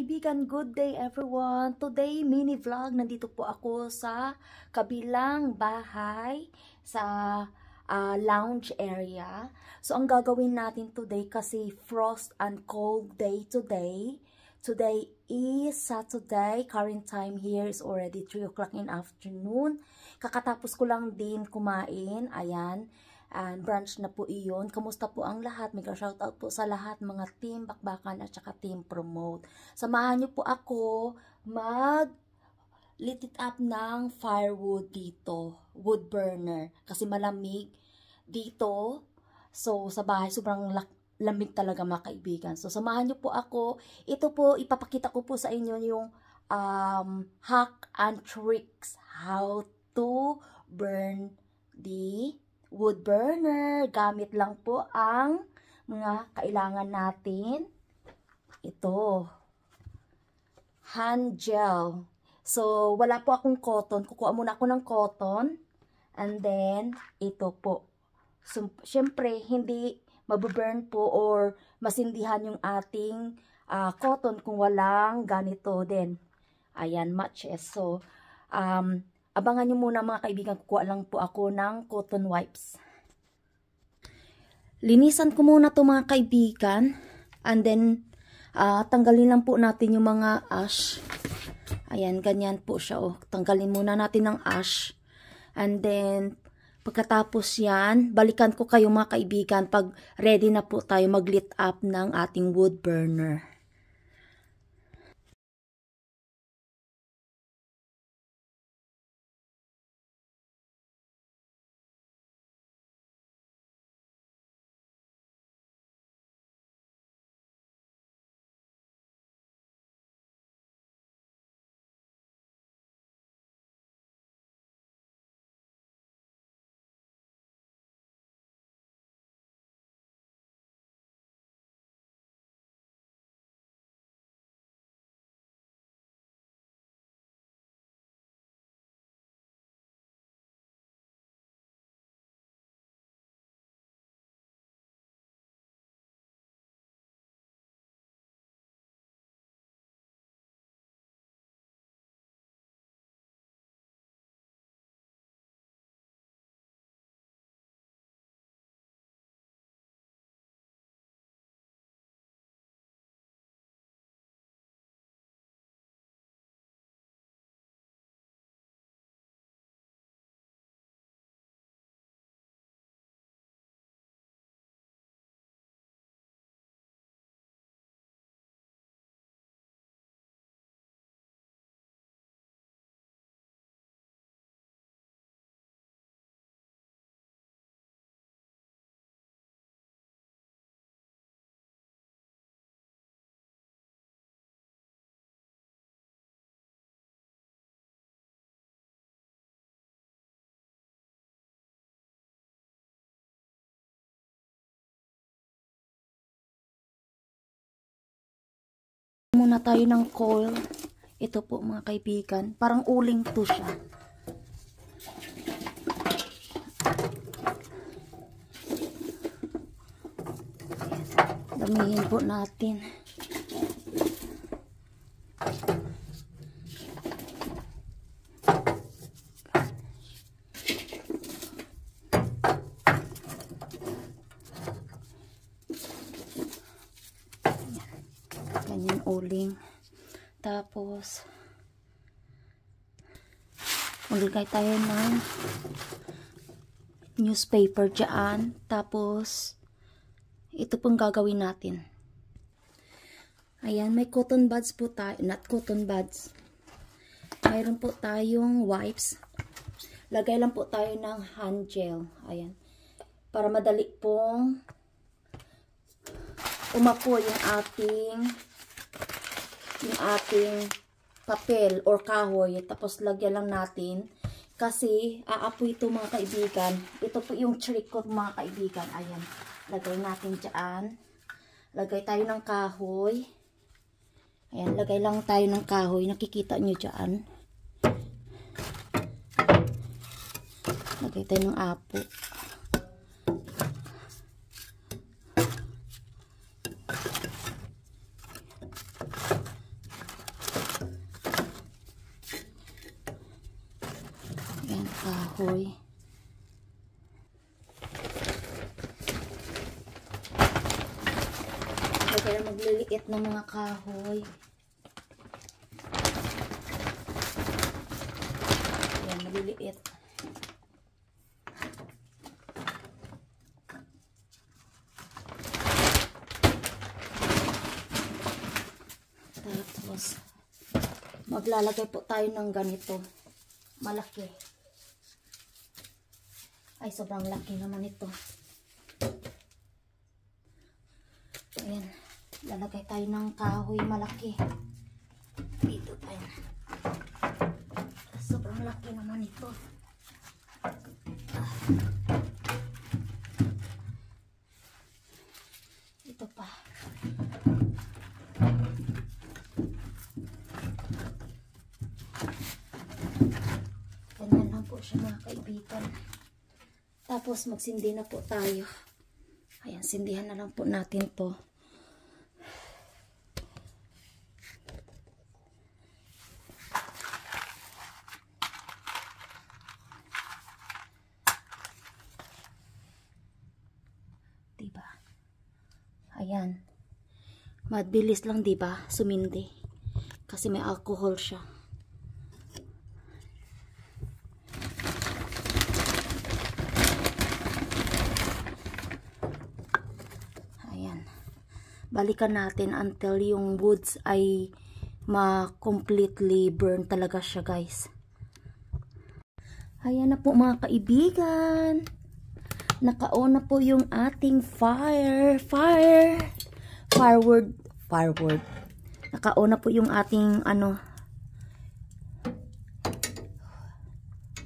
kaibigan, good day everyone. Today mini vlog, nandito po ako sa kabilang bahay sa lounge area. So ang gagawin natin today kasi frost and cold day today. Today is Saturday. Current time here is already 3 o'clock in afternoon. Kakatapos ko lang din kumain. Ayan. And brunch na po iyon. Kamusta po ang lahat? Mega shoutout po sa lahat mga team Bakbakan at saka team Promote. Samahan niyo po ako lit it up ng firewood dito. Wood burner. Kasi malamig dito. So sa bahay sobrang lamig talaga mga kaibigan. So samahan niyo po ako. Ito po ipapakita ko po sa inyo yung hack and tricks. How to burn the wood burner. Gamit lang po ang mga kailangan natin. Ito. Hand gel. So, wala po akong cotton. Kukuha muna ako ng cotton. And then, ito po. So, syempre, hindi mabuburn po or masindihan yung ating cotton kung walang ganito din. Ayan, matches. So, abangan nyo muna mga kaibigan, kukuha lang po ako ng cotton wipes. Linisan ko muna to mga kaibigan. And then, tanggalin lang po natin yung mga ash. Ayan, ganyan po siya. Oh. Tanggalin muna natin ng ash. And then, pagkatapos yan, balikan ko kayo mga kaibigan pag ready na po tayo mag-lit up ng ating wood burner. Muna tayo ng coil. Ito po mga kaibigan. Parang uling to siya. Damihin po natin. Ganyan uling. Tapos maglagay tayo ng newspaper dyan. Tapos ito pong gagawin natin. Ayan, may cotton buds po tayo. Not cotton buds. Mayroon po tayong wipes. Lagay lang po tayo ng hand gel. Ayan. Para madali pong umapoy yung ating papel or kahoy. Tapos lagyan lang natin kasi aapoy ito mga kaibigan. Ito po yung trick ko mga kaibigan. Ayan, lagay natin dyan. Lagay tayo ng kahoy. Ayan, lagay lang tayo ng kahoy. Nakikita nyo dyan. Lagay tayo ng apo. Ayan, kahoy. Kaya magliliit ng mga kahoy. Ayan, maliliit. Tapos, maglalagay po tayo ng ganito. Malaki. Ay, sobrang laki naman ito. Ayan. Lalagay tayo ng kahoy malaki. Dito tayo. Sobrang laki naman ito. Ito pa. Ganyan lang po siya mga kaibigan. Tapos magsindi na po tayo. Ayan, sindihan na lang po natin to. Diba? Ayan. Mabilis lang, diba? Sumindi. Kasi may alcohol siya. Ayan. Balikan natin until yung woods ay ma-completely burn talaga siya, guys. Ayan na po mga kaibigan. Naka-on na po yung ating firewood. Naka-on na po yung ating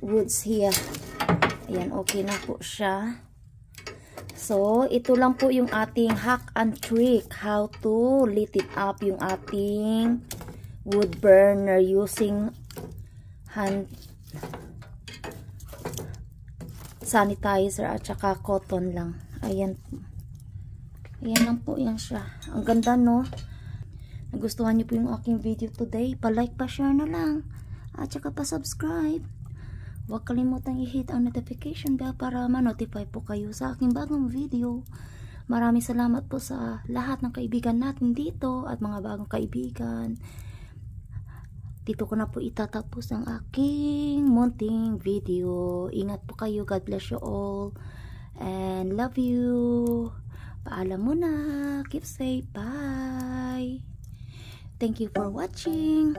woods here. Ayan, okay na po siya. So, ito lang po yung ating hack and trick. How to lit it up yung ating wood burner using hand sanitizer at saka cotton lang. Ayan. Ayan lang po yan siya. Ang ganda, no? Nagustuhan niyo po yung aking video today. Pa-like, pa-share na lang. At saka pa-subscribe. Huwag kalimutang i-hit ang notification bell para ma-notify po kayo sa aking bagong video. Maraming salamat po sa lahat ng kaibigan natin dito at mga bagong kaibigan. Dito ko na po itatapos ang aking munting video. Ingat po kayo. God bless you all. And love you. Paalam muna. Keep safe. Bye. Thank you for watching.